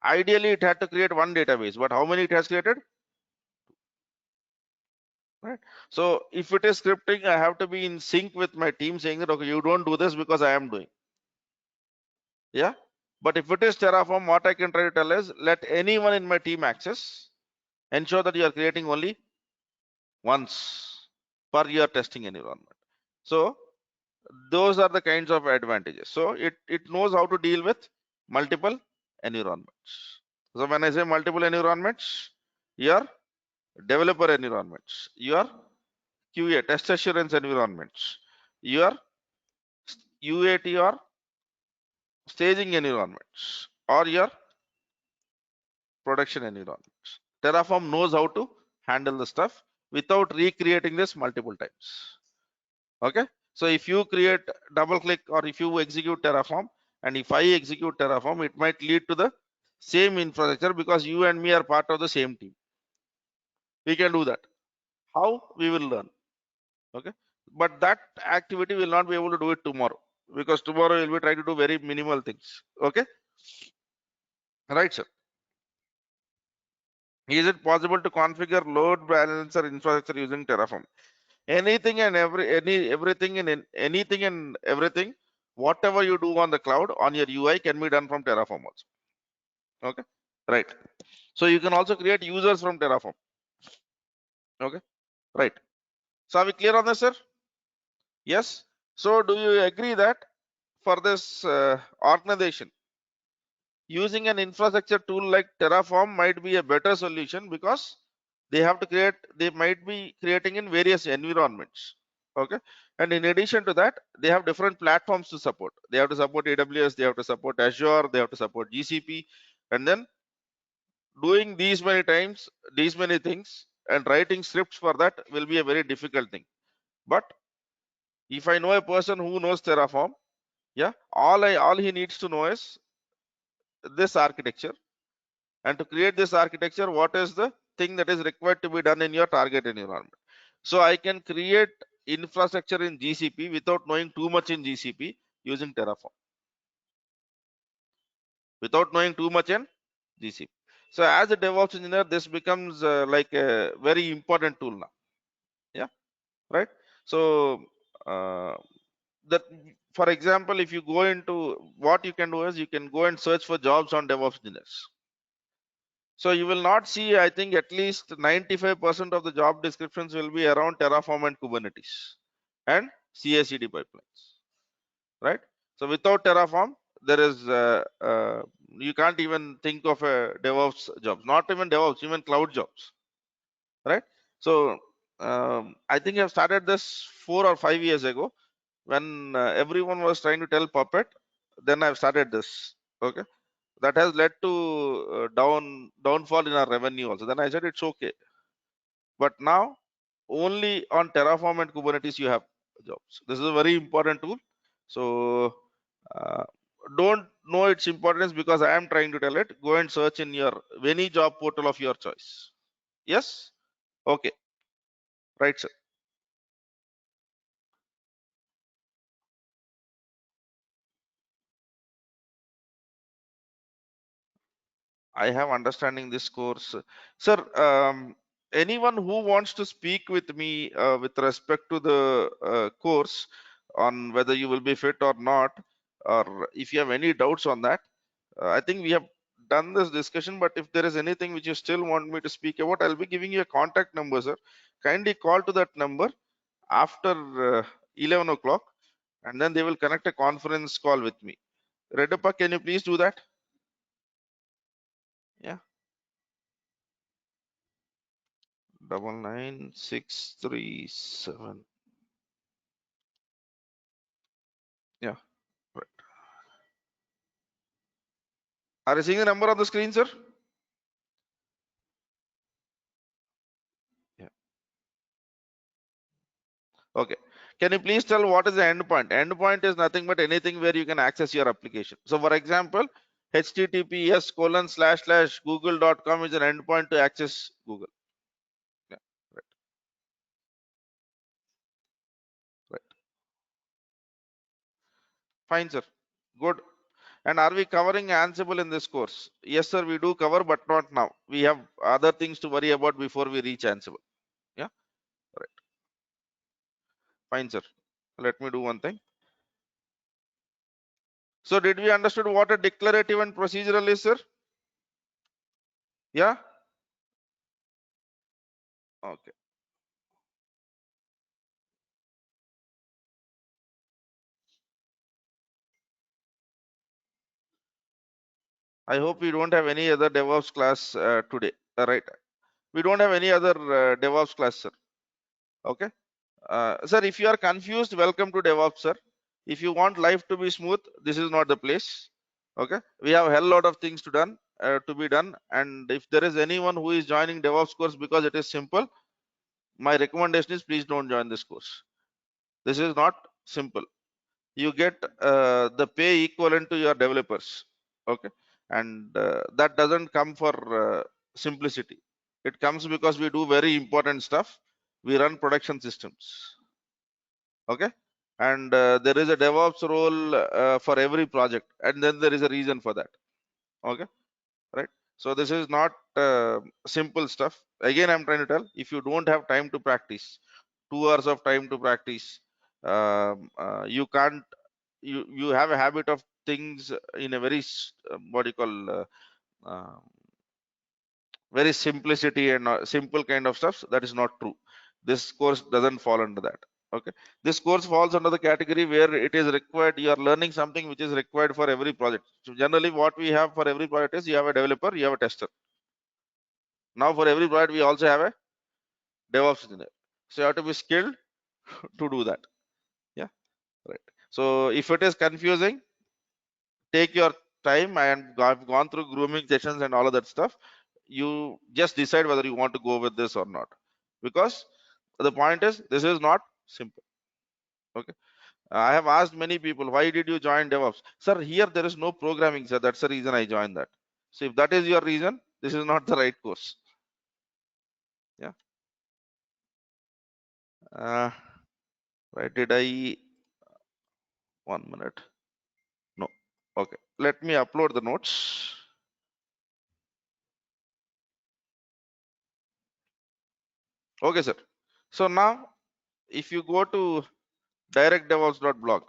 Ideally, it had to create one database, but how many it has created? Right. So if it is scripting, I have to be in sync with my team saying that, okay, you don't do this because I am doing. Yeah. But if it is Terraform, what I can try to tell is let anyone in my team access. Ensure that you are creating only once per your testing environment. So those are the kinds of advantages. So it knows how to deal with multiple environments. So when I say multiple environments, your developer environments, your QA test assurance environments, your UAT or staging environments, or your production environments. Terraform knows how to handle the stuff without recreating this multiple times. Okay. So if you create double click or if you execute Terraform, and if I execute Terraform, it might lead to the same infrastructure because you and me are part of the same team. We can do that. How? We will learn. Okay. But that activity will not be able to do it tomorrow because tomorrow we'll be trying to do very minimal things. Okay. Right, sir. Is it possible to configure load balancer infrastructure using Terraform? Anything and everything and anything and everything, whatever you do on the cloud on your UI can be done from Terraform also. Okay, right. So you can also create users from Terraform. Okay, right. So are we clear on this, sir? Yes. So do you agree that for this organization, using an infrastructure tool like Terraform might be a better solution because they might be creating in various environments. Okay. And in addition to that, they have different platforms to support. They have to support AWS, they have to support Azure, they have to support GCP. And then doing these many times, these many things and writing scripts for that will be a very difficult thing. But if I know a person who knows Terraform, yeah, all he needs to know is this architecture. And to create this architecture, what is the thing that is required to be done in your target environment? So I can create infrastructure in GCP without knowing too much in GCP using Terraform. Without knowing too much in GCP. So as a DevOps engineer, this becomes like a very important tool now. Yeah, right. So that, for example, if you go into what you can do is you can go and search for jobs on DevOps engineers. So you will not see, I think at least 95% of the job descriptions will be around Terraform and Kubernetes and CI/CD pipelines, right? So without Terraform, there is you can't even think of a DevOps jobs, not even DevOps, even cloud jobs, right? So I think I've started this 4 or 5 years ago when everyone was trying to tell Puppet. Then I've started this. Okay, that has led to downfall in our revenue also. Then I said it's okay, but now only on Terraform and Kubernetes you have jobs. This is a very important tool. So uh, don't know its importance because I am trying to tell it. Go and search in your any job portal of your choice. Yes. Okay. Right, sir. I have understanding this course. Sir, anyone who wants to speak with me with respect to the course on whether you will be fit or not, or if you have any doubts on that, I think we have done this discussion, but if there is anything which you still want me to speak about, I'll be giving you a contact number, sir. Kindly call to that number after 11 o'clock, and then they will connect a conference call with me. Redappa, can you please do that? Yeah. 99637. Yeah, right. Are you seeing the number on the screen, sir? Yeah. Okay. Can you please tell what is the endpoint? Endpoint is nothing but anything where you can access your application. So for example, https://google.com is an endpoint to access Google. Yeah, right, right. Fine, sir. Good. And are we covering Ansible in this course? Yes, sir, we do cover, but not now. We have other things to worry about before we reach Ansible. Yeah, right. Fine, sir. Let me do one thing. So did we understood what a declarative and procedural is, sir? Yeah. Okay. I hope we don't have any other DevOps class today. Right. We don't have any other DevOps class, sir. Okay. Sir, if you are confused, welcome to DevOps, sir. If you want life to be smooth, this is not the place. Okay. We have a hell lot of things to be done. And if there is anyone who is joining DevOps course because it is simple, my recommendation is please don't join this course. This is not simple. You get the pay equivalent to your developers. Okay. And that doesn't come for simplicity. It comes because we do very important stuff. We run production systems. Okay. And there is a DevOps role for every project, and then there is a reason for that. Okay. Right. So this is not simple stuff. Again, I'm trying to tell, if you don't have time to practice, 2 hours of time to practice, you can't, you have a habit of things in a very what do you call uh, very simplicity and simple kind of stuff. That is not true. This course doesn't fall under that. Okay. This course falls under the category where it is required, you are learning something which is required for every project. So generally what we have for every project is you have a developer, you have a tester. Now for every project we also have a DevOps engineer. So you have to be skilled to do that. Yeah. Right. So if it is confusing, take your time. I've gone through grooming sessions and all of that stuff. You just decide whether you want to go with this or not, because the point is this is not simple. Okay. I have asked many people, why did you join DevOps? Sir, here there is no programming, sir. That's the reason I joined that. So if that is your reason, this is not the right course. Yeah. Uh, right. Did I? 1 minute. No. Okay. Let me upload the notes. Okay, sir. So now, if you go to directdevops.blog,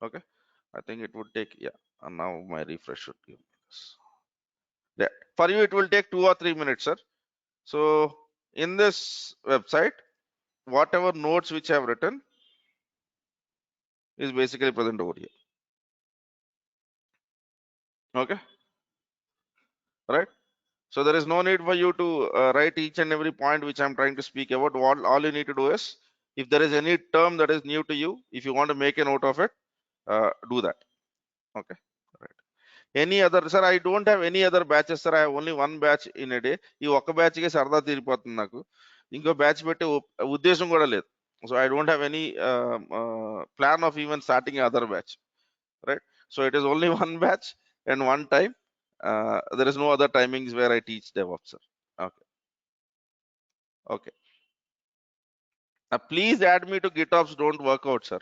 okay, I think it would take, yeah, and now my refresh should give me this. Yeah, for you, it will take 2 or 3 minutes, sir. So in this website, whatever notes which I have written is basically present over here. Okay, right? So there is no need for you to write each and every point which I'm trying to speak about. All you need to do is, if there is any term that is new to you, if you want to make a note of it, do that. Okay, right. Any other, sir? I don't have any other batches, sir. I have only one batch in a day. ఈ ఒక్క batch కి సరదా తీరిపోతుంది నాకు. ఇంకో batch పెట్టే ఉద్దేశం కూడా లేదు. So I don't have any plan of even starting another batch, right? So it is only one batch and one time. There is no other timings where I teach DevOps, sir. Okay. Okay. Please add me to GitOps. Don't work out, sir.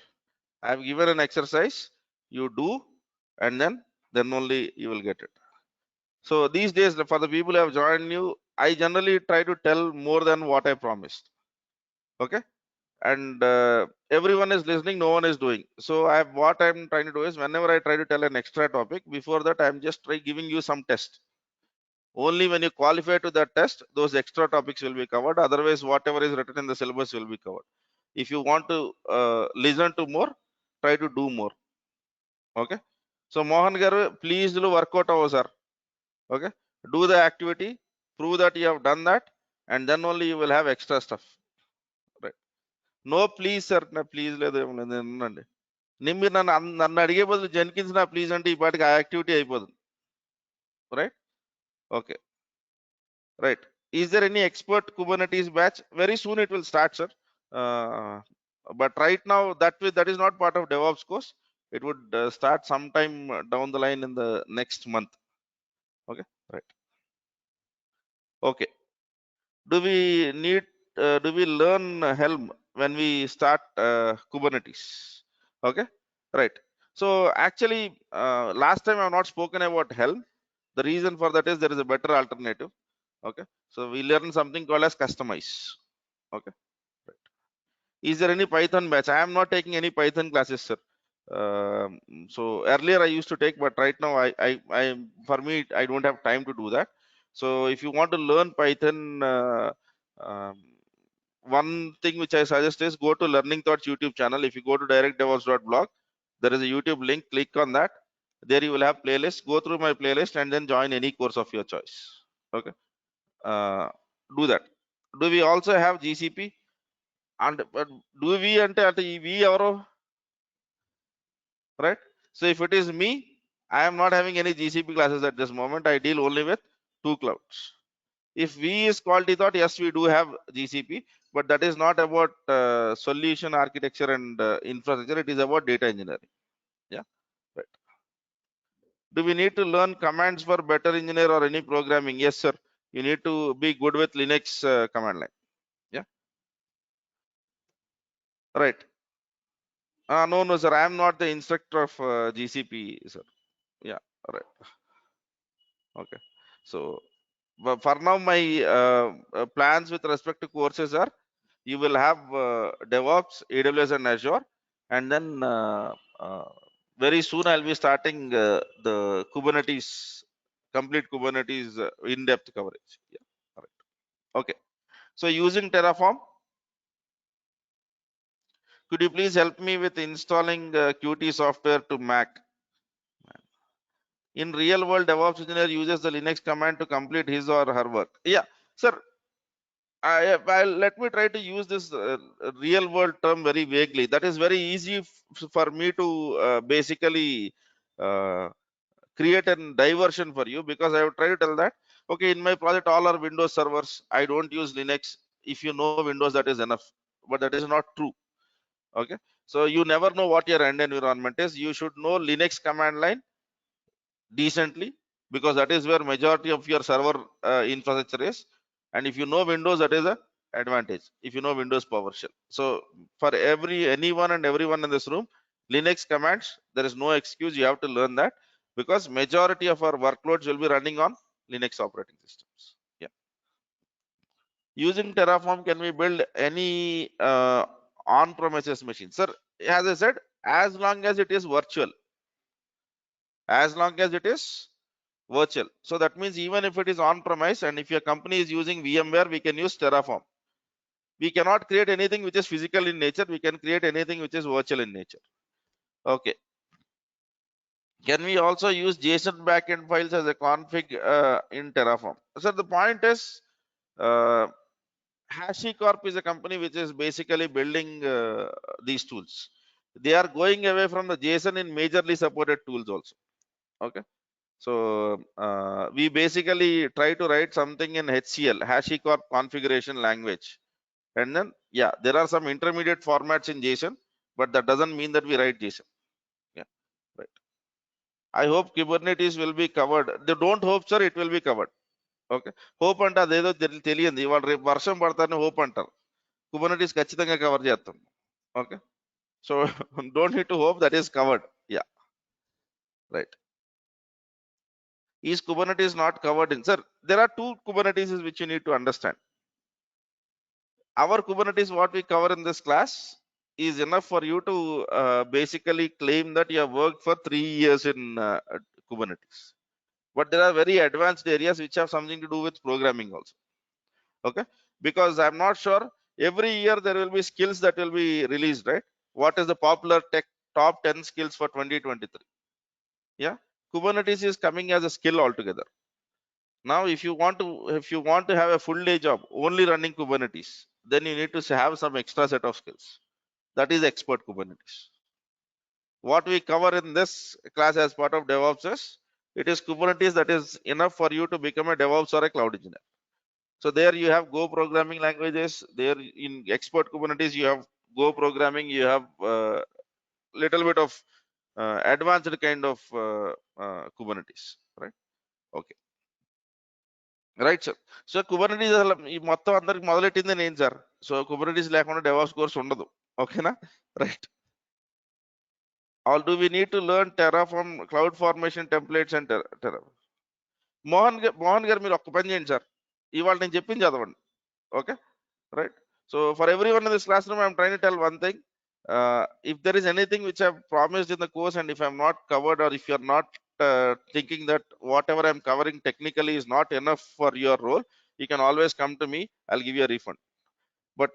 I have given an exercise. You do, and then only you will get it. So these days, for the people who have joined you, I generally try to tell more than what I promised. Okay. And everyone is listening, no one is doing. So what I'm trying to do is, whenever I try to tell an extra topic, before that I'm just giving you some test. Only when you qualify to that test, those extra topics will be covered. Otherwise, whatever is written in the syllabus will be covered. If you want to listen to more, try to do more. Okay. So Mohan garu, please do work out over, sir. Okay. Do the activity, prove that you have done that, and then only you will have extra stuff. Right. No, please, sir. No, please. మీరు నన్ను అడిగే బదులు Jenkins నా please అంటే ఈ పాటికి ఆ activity అయిపోతుంది. Right. Okay. Right. Is there any expert Kubernetes batch? Very soon it will start, sir. But right now that is not part of DevOps course. It would start sometime down the line in the next month. Okay. Right. Okay. Do we learn Helm when we start Kubernetes? Okay. Right. So actually, last time I have not spoken about Helm. The reason for that is there is a better alternative. Okay. So we learn something called as customize. Okay. Right. Is there any Python batch? I am not taking any Python classes, sir. So earlier I used to take, but right now for me, I don't have time to do that. So if you want to learn Python, um, one thing which I suggest is go to Learning Thoughts YouTube channel. If you go to directdevops.blog, there is a YouTube link. Click on that. There you will have playlist. Go through my playlist and then join any course of your choice. Okay. Uh, do that. Do we also have GCP? And but do we ante we evaro, right? So if it is me, I am not having any GCP classes at this moment. I deal only with two clouds. If V is quality thought, yes, we do have GCP, but that is not about solution architecture and infrastructure. It is about data engineering. Yeah, right. Do we need to learn commands for better engineer or any programming? Yes, sir. You need to be good with Linux command line. Yeah, right. No, no, sir. I am not the instructor of GCP, sir. Yeah, right. Okay. So, but for now, my plans with respect to courses are you will have DevOps, AWS, and Azure, and then very soon I'll be starting the Kubernetes, complete Kubernetes in-depth coverage. Yeah. All right. Okay. So using Terraform, could you please help me with installing Qt software to Mac? In real world, DevOps engineer uses the Linux command to complete his or her work. Yeah, sir. Let me try to use this real world term very vaguely. That is very easy for me to basically uh, create a diversion for you, because I would try to tell that, okay, in my project, all are Windows servers. I don't use Linux. If you know Windows, that is enough. But that is not true. Okay. So you never know what your end environment is. You should know Linux command line decently, because that is where majority of your server infrastructure is. And if you know Windows, that is a advantage. If you know Windows PowerShell. So for anyone and everyone in this room, Linux commands, there is no excuse. You have to learn that, because majority of our workloads will be running on Linux operating systems. Yeah. Using Terraform, can we build any on-premises machine? Sir, as I said, as long as it is virtual, as long as it is virtual. So that means even if it is on premise, and if your company is using VMware, we can use Terraform. We cannot create anything which is physical in nature. We can create anything which is virtual in nature. Okay. Can we also use JSON backend files as a config in Terraform? So the point is, uh, HashiCorp is a company which is basically building these tools. They are going away from the JSON in majorly supported tools also. Okay. So we basically try to write something in HCL, HashiCorp configuration language. And then, yeah, there are some intermediate formats in JSON, but that doesn't mean that we write JSON. Yeah, right. I hope Kubernetes will be covered. They don't hope, sir, it will be covered. Okay. Hope anta adedo తెలియంది ఇవాళ రేపు వర్షం పడతానే hope అంటారు. Kubernetes ఖచ్చితంగా cover చేస్తాం. Okay. So don't need to hope, that is covered. Yeah, right. Is Kubernetes not covered in? Sir, there are two Kubernetes which you need to understand. Our Kubernetes, what we cover in this class, is enough for you to basically claim that you have worked for 3 years in Kubernetes. But there are very advanced areas which have something to do with programming also. Okay, because I'm not sure, every year there will be skills that will be released, right? What is the popular tech top 10 skills for 2023? Yeah, Kubernetes is coming as a skill altogether. Now, if you want to have a full day job only running Kubernetes, then you need to have some extra set of skills. That is expert Kubernetes. What we cover in this class as part of DevOps is, it is Kubernetes that is enough for you to become a DevOps or a cloud engineer. So there you have Go programming languages. There in expert Kubernetes you have Go programming. You have little bit of advanced kind of Kubernetes, right? Okay. Right sir. So Kubernetes అసలు ఈ మొత్తం అందరికి మొదలెట్టింది నేను సార్. So Kubernetes లేకుండా DevOps course ఉండదు. ఓకేనా? Right. All do we need to learn Terraform CloudFormation templates and Mohan garu మీరు ఒక్క పని చేయండి సార్. ఇవాళ నేను చెప్పింది చదవండి. Okay, right. So for every one in this class room I'm train to tell one thing. If there is anything which I've promised in the course, and if I'm not covered, or if you're not thinking that whatever I'm covering technically is not enough for your role, you can always come to me. I'll give you a refund. But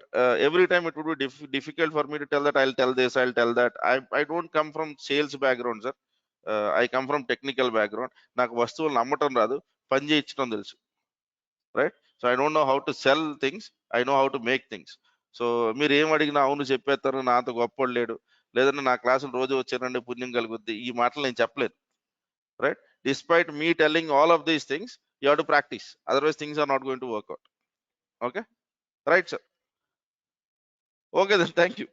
every time it would be difficult for me to tell that I'll tell this, I'll tell that. I don't come from sales background, sir. I come from technical background. నాకు వస్తువులు నమ్మటం రాదు, పని చేయించడం తెలుసు, right? So I don't know how to cell things, I know how to make things. So మీరు ఏం అడిగినా అవును చెప్పేస్తారు, నాతో గొప్పోడు లేడు, లేదంటే నా క్లాసులు రోజు వచ్చారంటే పుణ్యం కలుగుద్ది, ఈ మాటలు నేను చెప్పలేను, right? Despite me telling all of these things, you have to practise, otherwise things are not going to work out. Okay, right sir. Okay then, thank you.